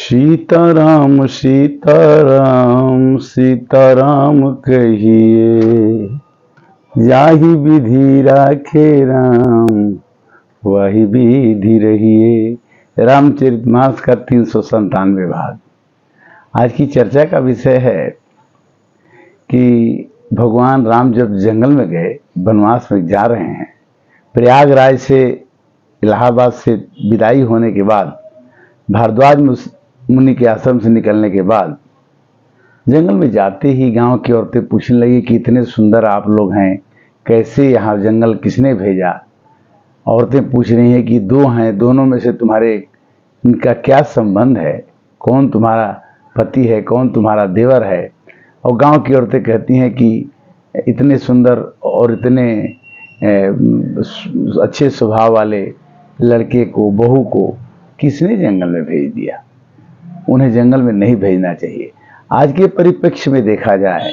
सीताराम सीताराम सीताराम कहिए, जाहि विधि राखे राम वही विधि रहिए। रामचरितमानस का 397 भाग। आज की चर्चा का विषय है कि भगवान राम जब जंगल में गए, वनवास में जा रहे हैं, प्रयागराज से इलाहाबाद से विदाई होने के बाद, भारद्वाज मुनि के आश्रम से निकलने के बाद जंगल में जाते ही गांव की औरतें पूछने लगी कि इतने सुंदर आप लोग हैं, कैसे यहाँ जंगल किसने भेजा। औरतें पूछ रही हैं कि दो हैं, दोनों में से तुम्हारे इनका क्या संबंध है, कौन तुम्हारा पति है, कौन तुम्हारा देवर है। और गांव की औरतें कहती हैं कि इतने सुंदर और इतने अच्छे स्वभाव वाले लड़के को, बहू को किसने जंगल में भेज दिया, उन्हें जंगल में नहीं भेजना चाहिए। आज के परिप्रेक्ष्य में देखा जाए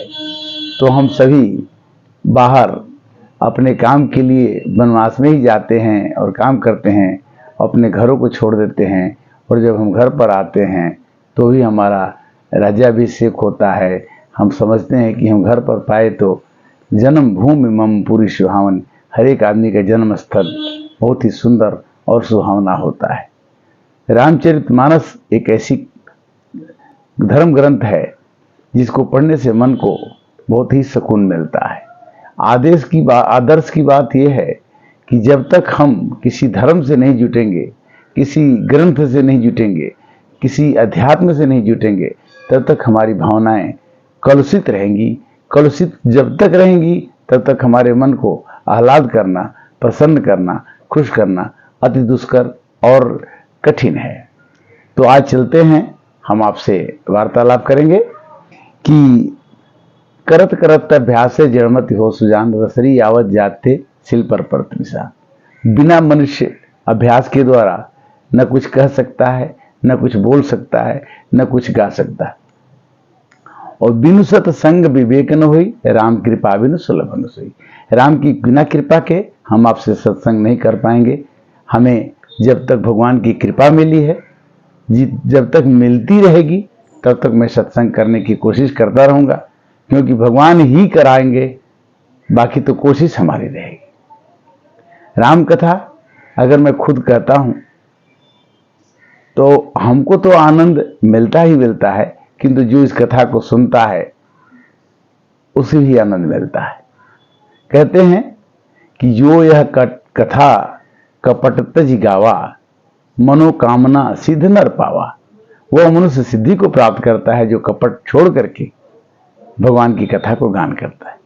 तो हम सभी बाहर अपने काम के लिए वनवास में ही जाते हैं और काम करते हैं, अपने घरों को छोड़ देते हैं, और जब हम घर पर आते हैं तो भी हमारा राज्याभिषेक होता है। हम समझते हैं कि हम घर पर पाए तो जन्म भूमि मम पूरी सुहावन, हर एक आदमी का जन्म स्थल बहुत ही सुंदर और सुहावना होता है। रामचरितमानस एक ऐसी धर्म ग्रंथ है जिसको पढ़ने से मन को बहुत ही सुकून मिलता है। आदर्श की बात यह है कि जब तक हम किसी धर्म से नहीं जुटेंगे, किसी ग्रंथ से नहीं जुटेंगे, किसी अध्यात्म से नहीं जुटेंगे, तब तक हमारी भावनाएं कलुषित रहेंगी। कलुषित जब तक रहेंगी तब तक हमारे मन को आह्लाद करना, प्रसन्न करना, खुश करना अति दुष्कर और कठिन है। तो आज चलते हैं, हम आपसे वार्तालाप करेंगे कि करत करत अभ्यास से जड़मति हो सुजान, रसरी यावत जाते सिल पर निशा। बिना मनुष्य अभ्यास के द्वारा न कुछ कह सकता है, न कुछ बोल सकता है, न कुछ गा सकता है। और बिनु सत्संग विवेक न हुई, राम कृपा बिनु सुलभ न सोई। राम की बिना कृपा के हम आपसे सत्संग नहीं कर पाएंगे। हमें जब तक भगवान की कृपा मिली है, जब तक मिलती रहेगी, तब तक मैं सत्संग करने की कोशिश करता रहूंगा, क्योंकि भगवान ही कराएंगे, बाकी तो कोशिश हमारी रहेगी। राम कथा अगर मैं खुद कहता हूं तो हमको तो आनंद मिलता ही मिलता है, किंतु जो इस कथा को सुनता है उसे भी आनंद मिलता है। कहते हैं कि जो यह कथा कपट तज गावा, मनोकामना सिद्ध नर पावा। वह मनुष्य सिद्धि को प्राप्त करता है जो कपट छोड़ करके भगवान की कथा को गान करता है।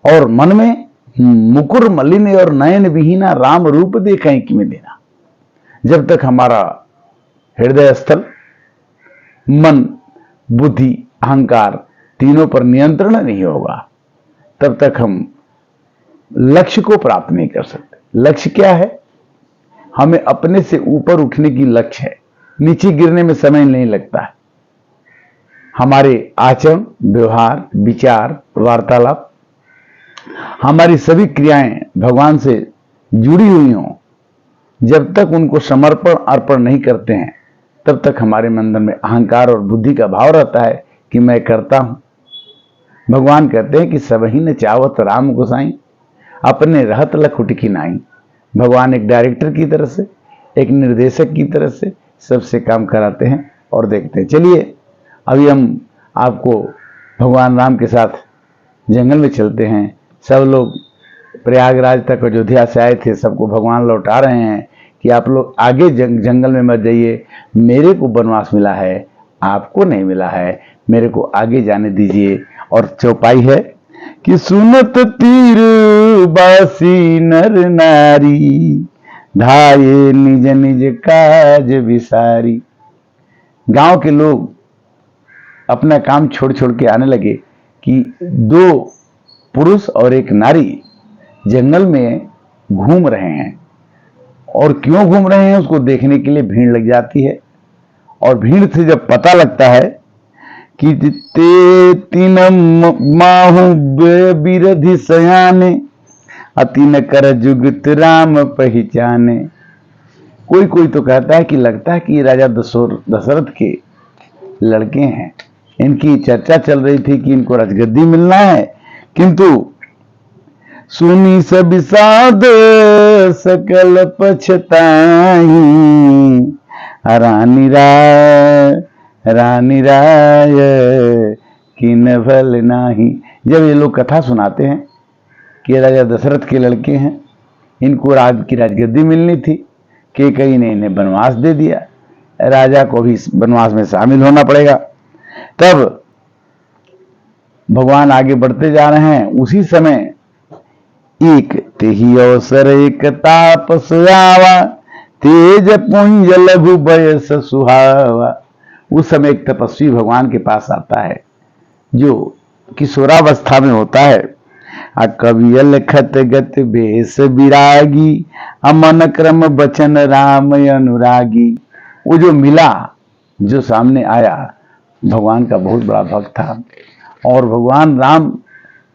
और मन में मुकुर मलिन और नयन विहीना, राम रूप देखें कि में देना। जब तक हमारा हृदय स्थल, मन, बुद्धि, अहंकार तीनों पर नियंत्रण नहीं होगा, तब तक हम लक्ष्य को प्राप्त नहीं कर सकते। लक्ष्य क्या है? हमें अपने से ऊपर उठने की लक्ष्य है, नीचे गिरने में समय नहीं लगता है। हमारे आचरण, व्यवहार, विचार, वार्तालाप, हमारी सभी क्रियाएं भगवान से जुड़ी हुई हों, जब तक उनको समर्पण अर्पण नहीं करते हैं, तब तक हमारे अंदर में अहंकार और बुद्धि का भाव रहता है कि मैं करता हूं। भगवान कहते हैं कि सबही न चावत राम गोसाई, अपने रहत लखुट की नाई। भगवान एक डायरेक्टर की तरह से, एक निर्देशक की तरह से सबसे काम कराते हैं और देखते हैं। चलिए अभी हम आपको भगवान राम के साथ जंगल में चलते हैं। सब लोग प्रयागराज तक अयोध्या से आए थे, सबको भगवान लौटा रहे हैं कि आप लोग आगे जंगल में मत जाइए, मेरे को वनवास मिला है, आपको नहीं मिला है, मेरे को आगे जाने दीजिए। और चौपाई है कि सुनत तीर बासी नर नारी, धाये निज निज काज विसारी। गांव के लोग अपना काम छोड़ छोड़ के आने लगे कि दो पुरुष और एक नारी जंगल में घूम रहे हैं, और क्यों घूम रहे हैं उसको देखने के लिए भीड़ लग जाती है। और भीड़ से जब पता लगता है कि ते तीन माहू बिरधि सयाने, अति न कर जुगत राम पहचाने। कोई कोई तो कहता है कि लगता है कि ये राजा दशरथ के लड़के हैं, इनकी चर्चा चल रही थी कि इनको राजगद्दी मिलना है। किंतु सुनी सब विषाद सकल पछताई, रानी राय किन भल नाही। जब ये लोग कथा सुनाते हैं कि राजा दशरथ के लड़के हैं, इनको राज की राजगद्दी मिलनी थी, कैकेयी ने इन्हें वनवास दे दिया, राजा को भी वनवास में शामिल होना पड़ेगा। तब भगवान आगे बढ़ते जा रहे हैं। उसी समय एक तेहि अवसर एक तापस आवा, तेज पुंज लघु बयस सुहावा। उस समय एक तपस्वी भगवान के पास आता है जो किशोरावस्था में होता है। कवियल खत गत बेस विरागी, अमन क्रम बचन राम अनुरागी। वो जो मिला, जो सामने आया, भगवान का बहुत बड़ा भक्त था। और भगवान राम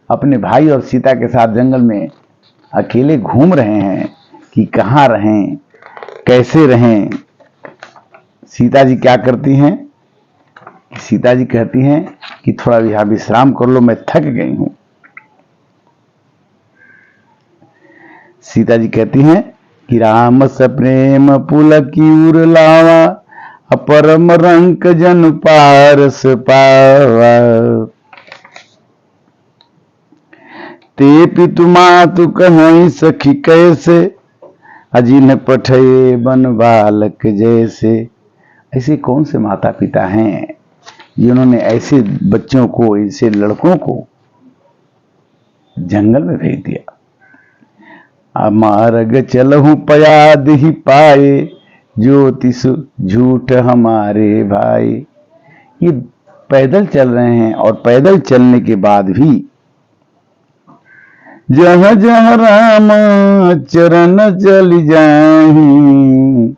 अपने भाई और सीता के साथ जंगल में अकेले घूम रहे हैं कि कहाँ रहें, कैसे रहें। सीता जी क्या करती हैं? सीता जी कहती हैं कि थोड़ा यहाँ विश्राम कर लो, मैं थक गई हूं। सीता जी कहती हैं कि राम सप्रेम पुलकी उर लावा, अपरम रंक जन पारस पावा। ते पितु मातु कहीं सखी कैसे, अजिन पठे बन बालक जैसे। ऐसे कौन से माता पिता हैं जिन्होंने ऐसे बच्चों को, ऐसे लड़कों को जंगल में भेज दिया। मार्ग चलहु पयाद ही पाए, ज्योतिष झूठ हमारे भाई। ये पैदल चल रहे हैं और पैदल चलने के बाद भी जहाँ जहाँ राम चरण चल जाहि,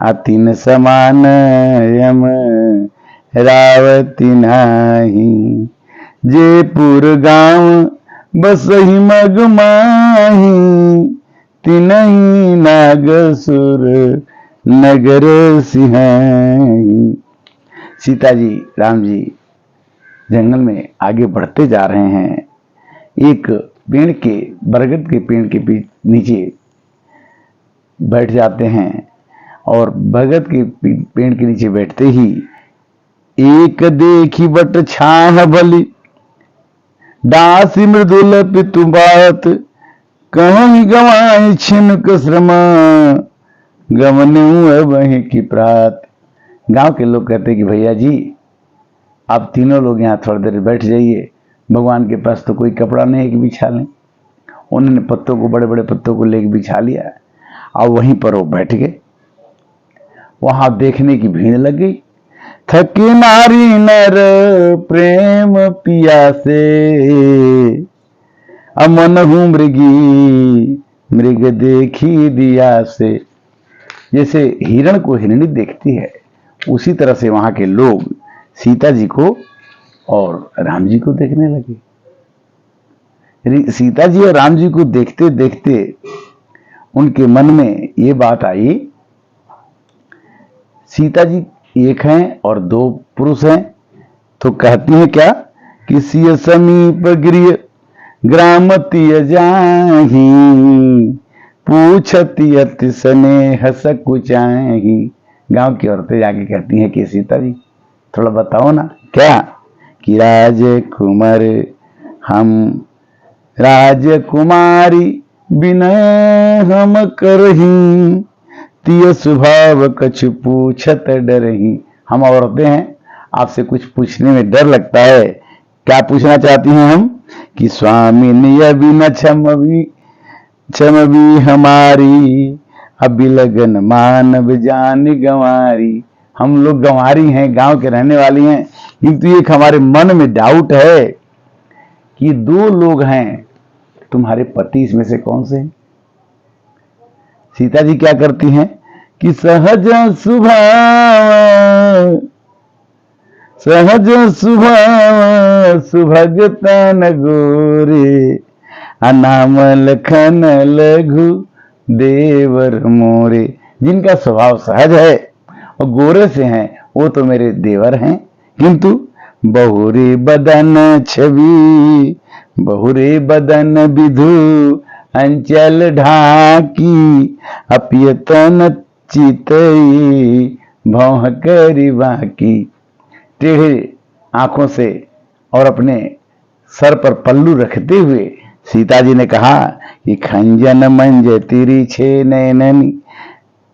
अतिन समान यम रावती नाही। जयपुर गांव बसहि मग माही, तिनहि नागसुर नगर सिंहाई। सीता जी, राम जी जंगल में आगे बढ़ते जा रहे हैं। एक पेड़ के, बरगद के पेड़ के नीचे बैठ जाते हैं और बरगद के पेड़ के नीचे बैठते ही एक देखी बट छाह भली, दासी मृदुल पितु बात, कहीं गवाई छिनक श्रमा, गमनु वहीं की प्रात। गांव के लोग कहते कि भैया जी आप तीनों लोग यहाँ थोड़ी देर बैठ जाइए, भगवान के पास तो कोई कपड़ा नहीं है कि बिछा लें। उन्होंने पत्तों को, बड़े बड़े पत्तों को लेकर बिछा लिया और वहीं पर वो बैठ गए। वहां देखने की भीड़ लग गई। थकी नारी नर प्रेम पिया से, अमनहु मृगी मृग देखी दिया से। जैसे हिरण को हिरणी देखती है, उसी तरह से वहां के लोग सीता जी को और राम जी को देखने लगे। सीता जी और राम जी को देखते देखते उनके मन में ये बात आई, सीता जी एक हैं और दो पुरुष हैं, तो कहती हैं क्या कि सिय समीप गृह ग्राम तिय जाहि, पूछती अति स्नेह सकुचाहि। गांव की औरतें जाके कहती हैं कि सीता जी थोड़ा बताओ ना, क्या कि राजकुमार हम राजकुमारी बिनय हम करही, तिय स्वभाव कछु पूछत डरही। हम औरतें हैं, आपसे कुछ पूछने में डर लगता है। क्या पूछना चाहती हैं हम कि स्वामी नियबि न क्षमवी हमारी, अभी लगन मानव जान गंवारी। हम लोग गंवारी हैं, गांव के रहने वाली हैं, किंतु एक हमारे मन में डाउट है कि दो लोग हैं, तुम्हारे पति इसमें से कौन से हैं? सीता जी क्या करती हैं कि सहज सुभाव सुभगतन गोरे, अनाम लखन लघु देवर मोरे। जिनका स्वभाव सहज है और गोरे से हैं, वो तो मेरे देवर हैं। किंतु बहुरे बदन छवि, बहुरे बदन विधु अंचल ढाकी, अपियतन चितई भौह करी बाकी। टेढ़े आंखों से और अपने सर पर पल्लू रखते हुए सीता जी ने कहा कि खंजन मंज तिरी छे नैननी,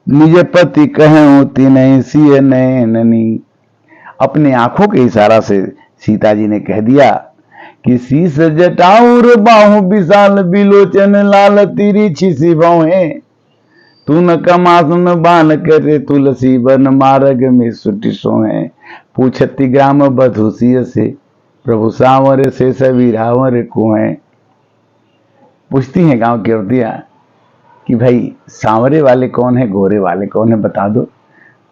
निज पति कहूं तिनहि सिय नैननी। अपने आंखों के इशारा से सीता जी ने कह दिया कि शीस जटाऊर बाहु विशाल बिलोचन लाल तिरी छिसी भौहें, तू न कमासन बान करे तुलसी बन मार्ग में सुटी सोहे। पूछती ग्राम बधुसिय से प्रभु सांवर से सभी रावर कुएं। पूछती हैं गांव की औरतियां कि भाई सांवरे वाले कौन है, गोरे वाले कौन है, बता दो।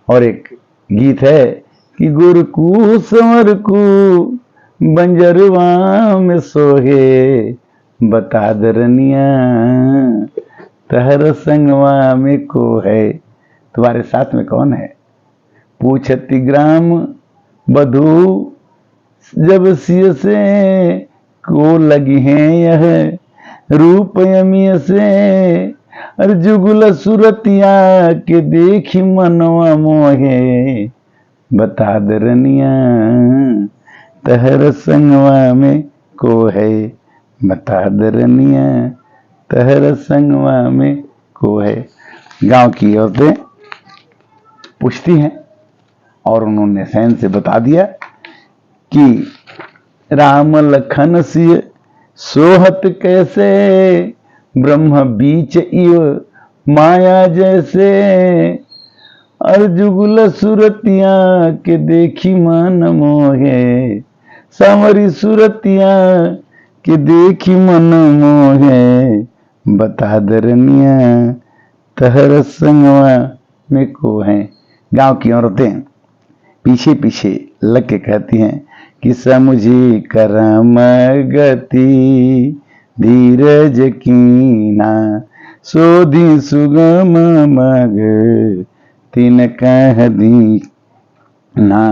और एक गीत है कि गुरकू संवरकू बंजरवा में सोहे, बता दरनिया तहर संगवा में को है, तुम्हारे साथ में कौन है। पूछती ग्राम बधू जब सिय से को लगी हैं यह रूप यमिय से, अर जुगल सुरतिया के देखी मनवा मोहे, बता दरनिया तहर संगवा में को है, बता दरनिया तहर संगवा में को है। गांव की औरतें पूछती हैं और उन्होंने सैन से बता दिया कि राम लखन सिय सोहत कैसे, ब्रह्म बीच इव माया जैसे, अर्जुगुल सुरतिया के देखी मन मोहे, सांवरी सुरतिया के देखी मन मोहे, बता दरनिया तहर संगवा में को है। गांव की औरतें पीछे पीछे लग के कहती हैं कि समुझी करम गति धीरज कीना, सोधी सुगम मग तिन कह दी ना,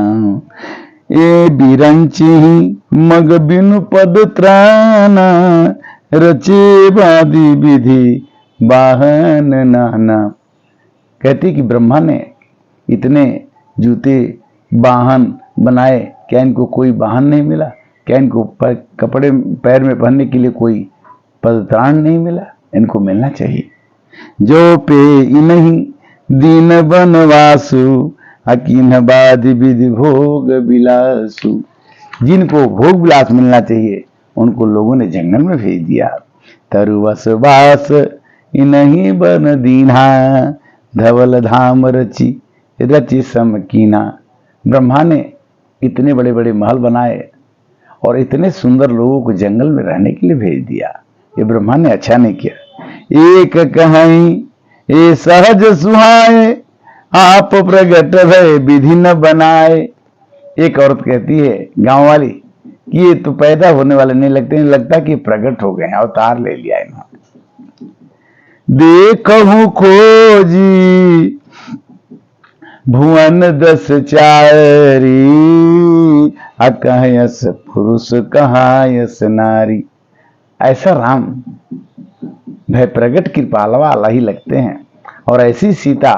ए बिरंची मग बिनु पद त्राना, रचे बादी विधि वाहन नाना। कहती कि ब्रह्मा ने इतने जूते वाहन बनाए, क्या इनको कोई वाहन नहीं मिला? क्या इनको कपड़े पैर में पहनने के लिए कोई पदत्राण नहीं मिला? इनको मिलना चाहिए। जो पे इन्हीं दीन बनवासु, अकीन बाद विधि भोग विलासु। जिनको भोग विलास मिलना चाहिए उनको लोगों ने जंगल में भेज दिया। तरुवस वास इन्हीं बन दीन्हा, धवल धाम रचि रचि समकीना। ब्रह्मा ने इतने बड़े बड़े महल बनाए और इतने सुंदर लोगों को जंगल में रहने के लिए भेज दिया। ये ब्रह्मा ने अच्छा नहीं किया। एक कहीं ये सहज सुहाए, आप प्रगट भय विधि न बनाए। एक औरत कहती है गांव वाली कि ये तो पैदा होने वाले नहीं लगते, नहीं लगता कि प्रकट हो गए हैं, अवतार ले लिया इन्होंने। देखहु खोजी भुवन दस चारी, अकहयस पुरुष कहायस नारी। ऐसा राम भय प्रगट कृपाल वाला ही लगते हैं और ऐसी सीता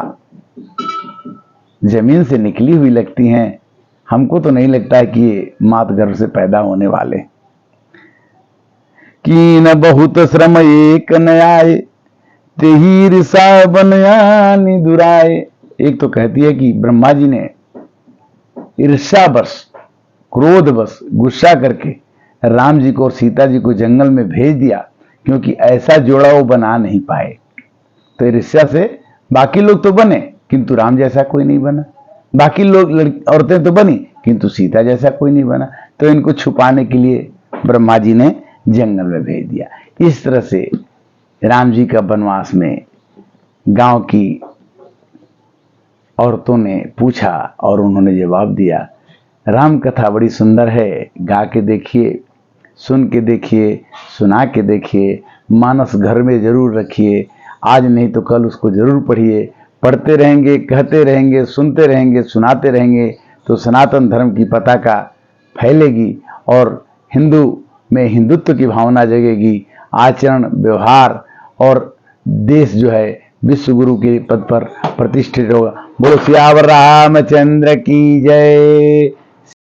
जमीन से निकली हुई लगती हैं। हमको तो नहीं लगता है कि ये मात गर्भ से पैदा होने वाले। कि न बहुत श्रम एक न आए, तेही ऋषा बनयानी दुराए। एक तो कहती है कि ब्रह्मा जी ने ईर्ष्यावश क्रोधवश गुस्सा करके राम जी को और सीता जी को जंगल में भेज दिया, क्योंकि ऐसा जोड़ा वो बना नहीं पाए। तो ईर्ष्या से बाकी लोग तो बने किंतु राम जैसा कोई नहीं बना, बाकी लोग औरतें तो बनी किंतु सीता जैसा कोई नहीं बना। तो इनको छुपाने के लिए ब्रह्मा जी ने जंगल में भेज दिया। इस तरह से राम जी का वनवास में गांव की औरतों ने पूछा और उन्होंने जवाब दिया। राम कथा बड़ी सुंदर है, गा के देखिए, सुन के देखिए, सुना के देखिए, मानस घर में जरूर रखिए। आज नहीं तो कल उसको जरूर पढ़िए। पढ़ते रहेंगे, कहते रहेंगे, सुनते रहेंगे, सुनाते रहेंगे तो सनातन धर्म की पताका फैलेगी और हिंदू में हिंदुत्व की भावना जगेगी। आचरण, व्यवहार और देश जो है विश्व गुरु के पद पर प्रतिष्ठित होगा। बोलो सियावर रामचंद्र की जय।